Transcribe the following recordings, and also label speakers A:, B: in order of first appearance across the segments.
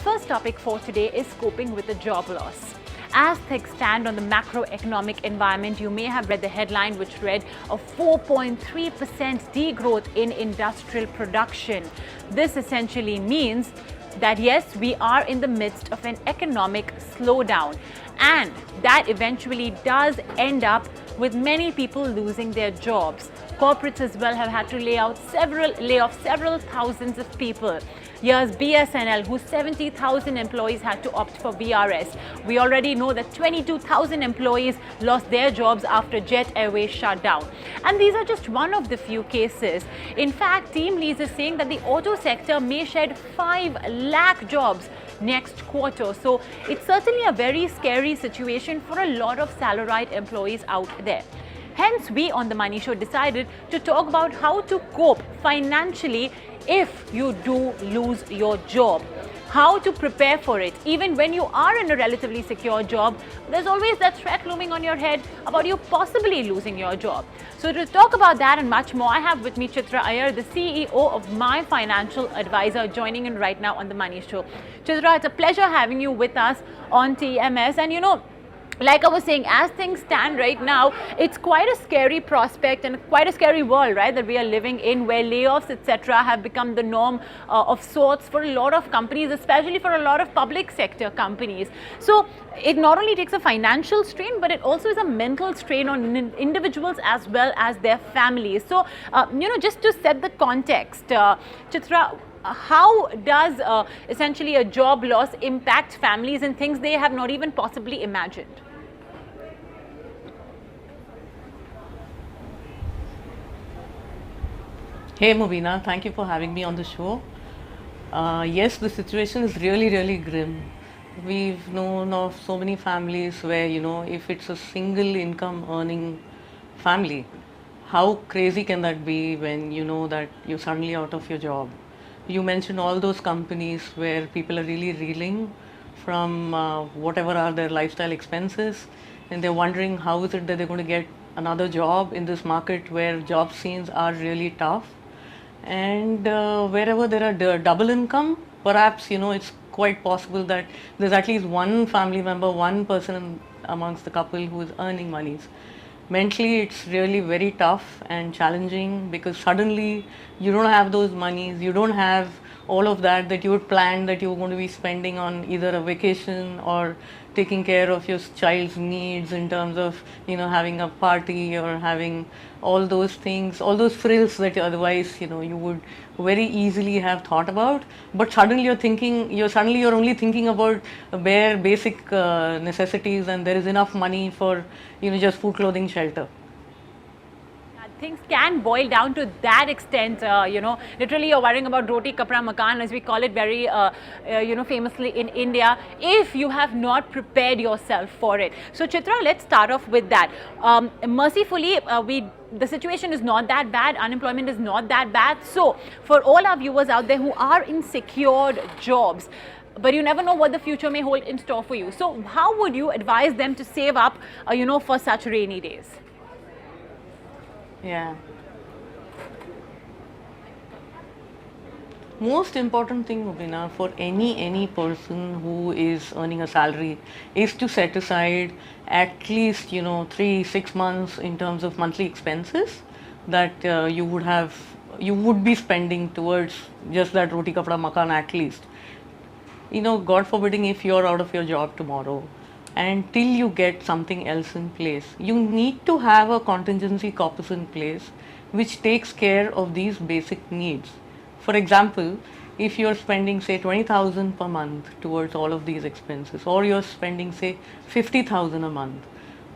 A: first topic for today is coping with the job loss. As things stand on the macroeconomic environment, you may have read the headline which read a 4.3% degrowth in industrial production. This essentially means that yes, we are in the midst of an economic slowdown, and that eventually does end up with many people losing their jobs. Corporates as well have had to lay off several thousands of people. Here's BSNL, whose 70,000 employees had to opt for VRS. We already know that 22,000 employees lost their jobs after Jet Airways shut down. And these are just one of the few cases. In fact, Team Lease is saying that the auto sector may shed 5 lakh jobs next quarter. So it's certainly a very scary situation for a lot of salaried employees out there. Hence, we on The Money Show decided to talk about how to cope financially if you do lose your job. How to prepare for it. Even when you are in a relatively secure job, there's always that threat looming on your head about you possibly losing your job. So to talk about that and much more, I have with me Chitra Iyer, the CEO of My Financial Advisor, joining in right now on The Money Show. Chitra, it's a pleasure having you with us on TMS. And you know, like I was saying, as things stand right now, it's quite a scary prospect and quite a scary world, right, that we are living in, where layoffs, etc., have become the norm of sorts for a lot of companies, especially for a lot of public sector companies. So it not only takes a financial strain, but it also is a mental strain on individuals as well as their families. So, you know, just to set the context, Chitra, how does essentially a job loss impact families and things they have not even possibly imagined?
B: Hey Mubina, thank you for having me on the show. Yes, the situation is really grim. We've known of so many families where, you know, if it's a single income earning family, how crazy can that be when you know that you're suddenly out of your job? You mentioned all those companies where people are really reeling from whatever are their lifestyle expenses, and they're wondering how is it that they're going to get another job in this market where job scenes are really tough. And wherever there are double income, perhaps, you know, it's quite possible that there's at least one family member, one person amongst the couple who is earning monies. Mentally, it's really very tough and challenging because suddenly you don't have those monies, you don't have all of that you had planned that you were going to be spending on either a vacation or taking care of your child's needs in terms of, you know, having a party or having all those things, all those frills that otherwise, you know, you would very easily have thought about. But suddenly you're only thinking about bare basic necessities, and there is enough money for, you know, just food, clothing, shelter.
A: Things can boil down to that extent, you know, literally you're worrying about roti, kapra, makan, as we call it very, you know, famously in India, if you have not prepared yourself for it. So Chitra, let's start off with that. Mercifully, the situation is not that bad, unemployment is not that bad. So for all our viewers out there who are in secured jobs, but you never know what the future may hold in store for you. So how would you advise them to save up, you know, for such rainy days?
B: Yeah. Most important thing, Mubina, for any person who is earning a salary is to set aside at least, you know, 3-6 months in terms of monthly expenses that you would be spending towards just that roti kapda makan at least. You know, God forbidding, if you're out of your job tomorrow, and till you get something else in place, you need to have a contingency corpus in place which takes care of these basic needs. For example, if you're spending say 20,000 per month towards all of these expenses, or you're spending say 50,000 a month,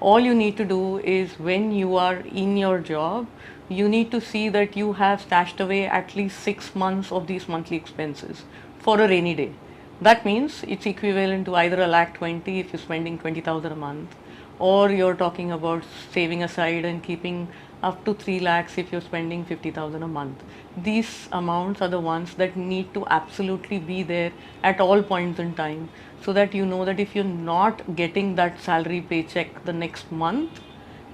B: all you need to do is, when you are in your job, you need to see that you have stashed away at least 6 months of these monthly expenses for a rainy day. That means it's equivalent to either $1,20,000 if you're spending 20,000 a month, or you're talking about saving aside and keeping up to 3 lakhs if you're spending 50,000 a month. These amounts are the ones that need to absolutely be there at all points in time, so that you know that if you're not getting that salary paycheck the next month,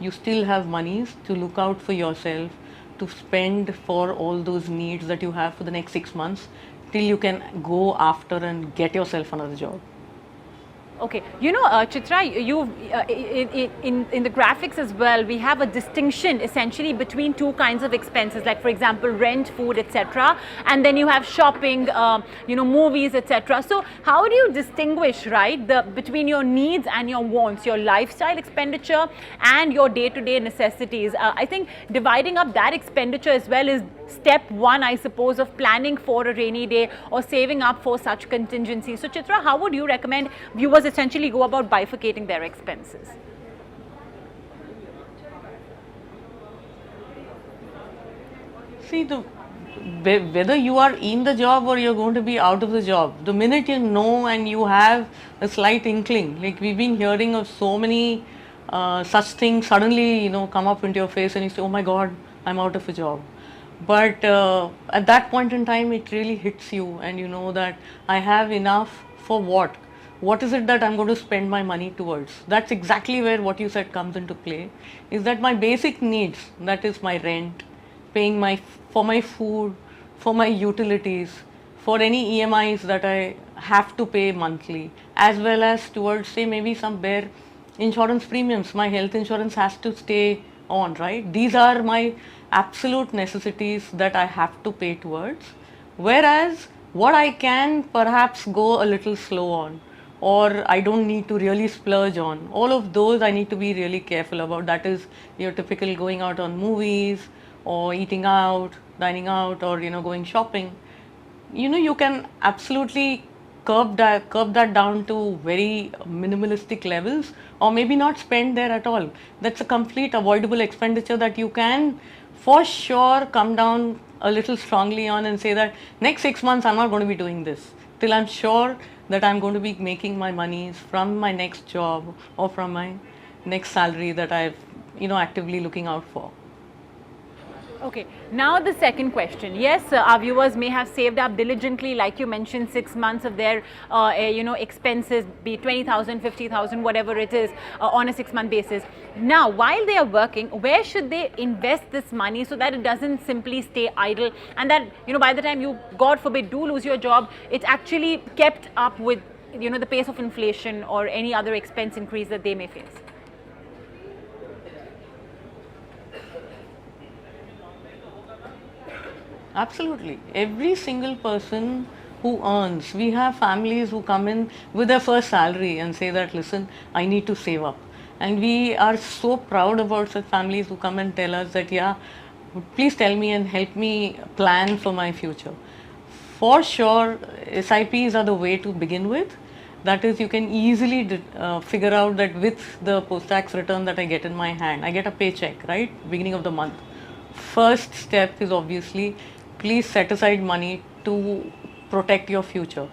B: you still have monies to look out for yourself, to spend for all those needs that you have for the next 6 months, till you can go after and get yourself another job.
A: Okay, Chitra, you in the graphics as well, we have a distinction essentially between two kinds of expenses, like for example, rent, food, etc., and then you have shopping, movies, etc. So, how do you distinguish, right, between your needs and your wants, your lifestyle expenditure and your day-to-day necessities? I think dividing up that expenditure as well is step one, I suppose, of planning for a rainy day or saving up for such contingencies. So, Chitra, how would you recommend viewers essentially go about bifurcating their expenses?
B: See, whether you are in the job or you're going to be out of the job, the minute you know and you have a slight inkling, like we've been hearing of so many such things suddenly, come up into your face and you say, oh my God, I'm out of a job. But at that point in time, it really hits you and you know that I have enough for what? What is it that I'm going to spend my money towards? That's exactly where what you said comes into play, is that my basic needs, that is my rent, paying for my food, for my utilities, for any EMIs that I have to pay monthly, as well as towards say maybe some bare insurance premiums. My health insurance has to stay on, right? These are my absolute necessities that I have to pay towards. Whereas what I can perhaps go a little slow on, or I don't need to really splurge on, all of those I need to be really careful about. That is your typical going out on movies or eating out, dining out, or going shopping. You can absolutely curb that down to very minimalistic levels, or maybe not spend there at all. That's a complete avoidable expenditure that you can for sure come down a little strongly on and say that next 6 months I'm not going to be doing this till I'm sure that I'm going to be making my monies from my next job or from my next salary that I've actively looking out for.
A: Okay, now the second question. Yes, our viewers may have saved up diligently, like you mentioned, 6 months of their, expenses, be 20,000, 50,000, whatever it is, on a 6-month basis. Now, while they are working, where should they invest this money so that it doesn't simply stay idle, and that, by the time you, God forbid, do lose your job, it's actually kept up with, the pace of inflation or any other expense increase that they may face?
B: Absolutely. Every single person who earns, we have families who come in with their first salary and say that, listen, I need to save up. And we are so proud about such families who come and tell us that, yeah, please tell me and help me plan for my future. For sure, SIPs are the way to begin with. That is, you can easily figure out that with the post-tax return that I get in my hand, I get a paycheck, right, beginning of the month. First step is obviously, please set aside money to protect your future,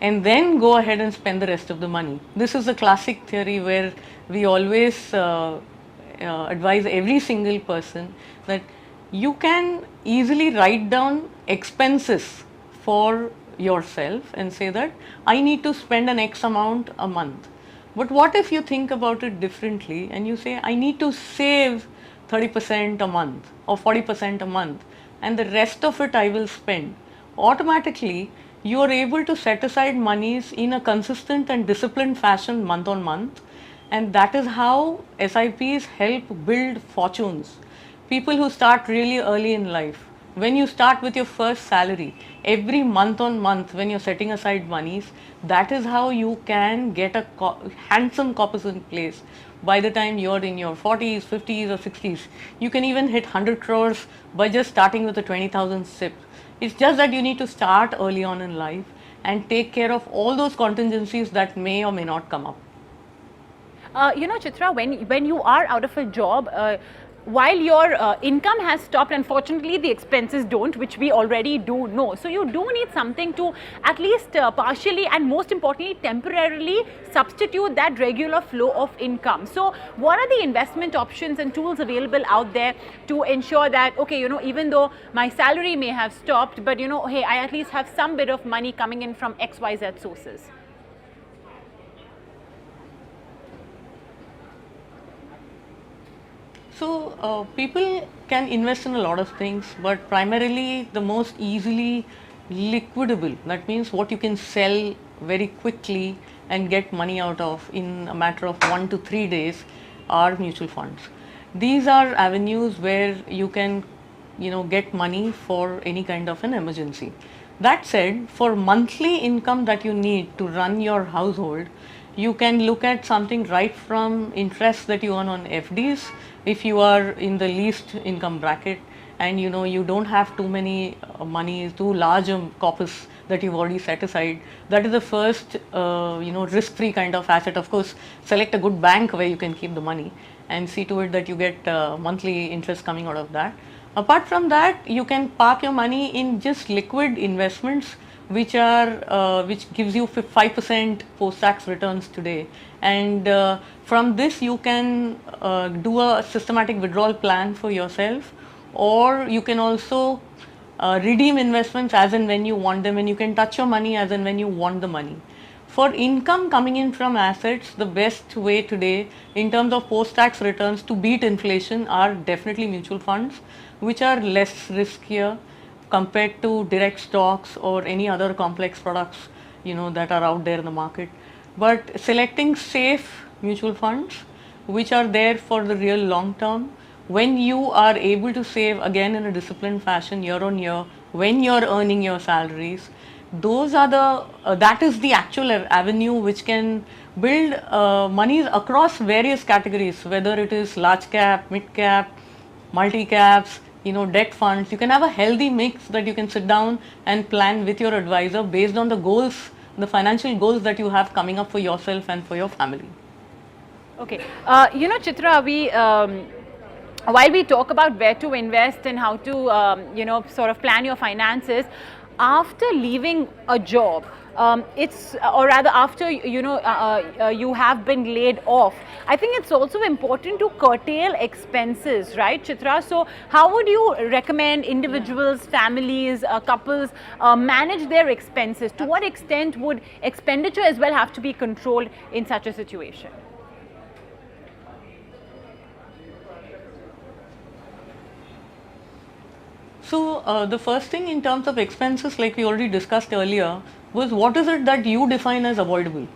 B: and then go ahead and spend the rest of the money. This is a classic theory where we always advise every single person that you can easily write down expenses for yourself and say that I need to spend an X amount a month. But what if you think about it differently and you say I need to save 30% a month or 40% a month, and the rest of it I will spend? Automatically, you are able to set aside monies in a consistent and disciplined fashion month on month, and that is how SIPs help build fortunes. People who start really early in life, when you start with your first salary, every month on month when you're setting aside monies, that is how you can get a handsome corpus in place. By the time you're in your 40s, 50s or 60s, you can even hit 100 crores by just starting with a 20,000 SIP. It's just that you need to start early on in life and take care of all those contingencies that may or may not come up.
A: Chitra, when you are out of a job, while your income has stopped, unfortunately the expenses don't, which we already do know. So you do need something to at least partially and most importantly temporarily substitute that regular flow of income. So what are the investment options and tools available out there to ensure that, okay, even though my salary may have stopped, but hey, I at least have some bit of money coming in from XYZ sources? So people can invest in a lot of things, but primarily the most easily
B: liquidable, that means what you can sell very quickly and get money out of in a matter of 1 to 3 days, are mutual funds. These are avenues where you can, get money for any kind of an emergency. That said, for monthly income that you need to run your household, you can look at something right from interest that you earn on FDs if you are in the least income bracket, and you don't have too many money, too large a corpus that you've already set aside. That is the first risk free kind of asset. Of course, select a good bank where you can keep the money and see to it that you get monthly interest coming out of that. Apart from that, you can park your money in just liquid investments which gives you 5% post-tax returns today, and from this you can do a systematic withdrawal plan for yourself, or you can also redeem investments as and when you want them, and you can touch your money as and when you want the money. For income coming in from assets, the best way today in terms of post-tax returns to beat inflation are definitely mutual funds, which are less riskier compared to direct stocks or any other complex products that are out there in the market. But selecting safe mutual funds which are there for the real long term, when you are able to save again in a disciplined fashion year on year, when you're earning your salaries, those are that is the actual avenue which can build monies across various categories, whether it is large cap, mid cap, multi caps, debt funds. You can have a healthy mix that you can sit down and plan with your advisor based on the goals, the financial goals that you have coming up for yourself and for your family.
A: Okay, Chitra, while we talk about where to invest and how to sort of plan your finances after leaving a job, or rather after you have been laid off, I think it's also important to curtail expenses, right, Chitra? So how would you recommend individuals, families, couples manage their expenses? To what extent would expenditure as well have to be controlled in such a situation?
B: So the first thing in terms of expenses, like we already discussed earlier, was what is it that you define as avoidable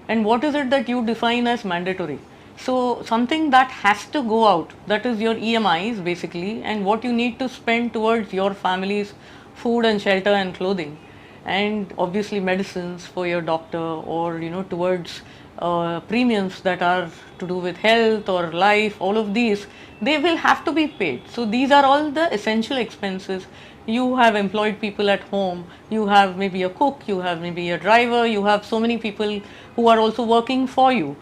B: and what is it that you define as mandatory. So something that has to go out, that is your EMIs basically, and what you need to spend towards your family's food and shelter and clothing, and obviously medicines for your doctor, or towards premiums that are to do with health or life. All of these, they will have to be paid. So these are all the essential expenses. You have employed people at home, you have maybe a cook, you have maybe a driver, you have so many people who are also working for you.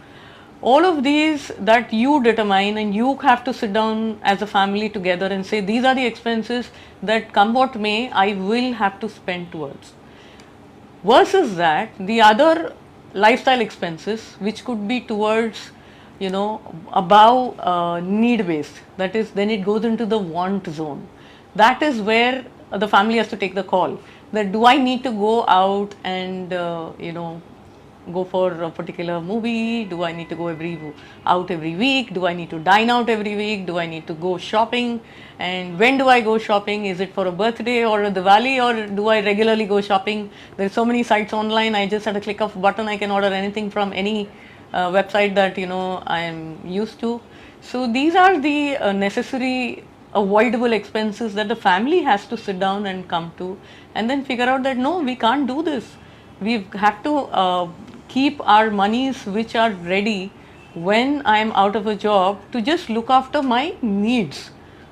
B: All of these that you determine, and you have to sit down as a family together and say, these are the expenses that come what may, I will have to spend towards. Versus that, the other lifestyle expenses which could be towards above need based, that is, then it goes into the want zone. That is where the family has to take the call, that do I need to go out and go for a particular movie, do I need to go out every week, do I need to dine out every week, do I need to go shopping, and when do I go shopping, is it for a birthday or a Diwali, or do I regularly go shopping? There are so many sites online, I just at a click of a button I can order anything from any website that I am used to. So these are the necessary avoidable expenses that the family has to sit down and come to, and then figure out that no, we can't do this. We have to keep our monies which are ready when I am out of a job to just look after my needs.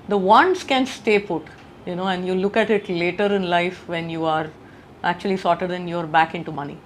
B: The wants can stay put, and you look at it later in life when you are actually sorted and you're back into money.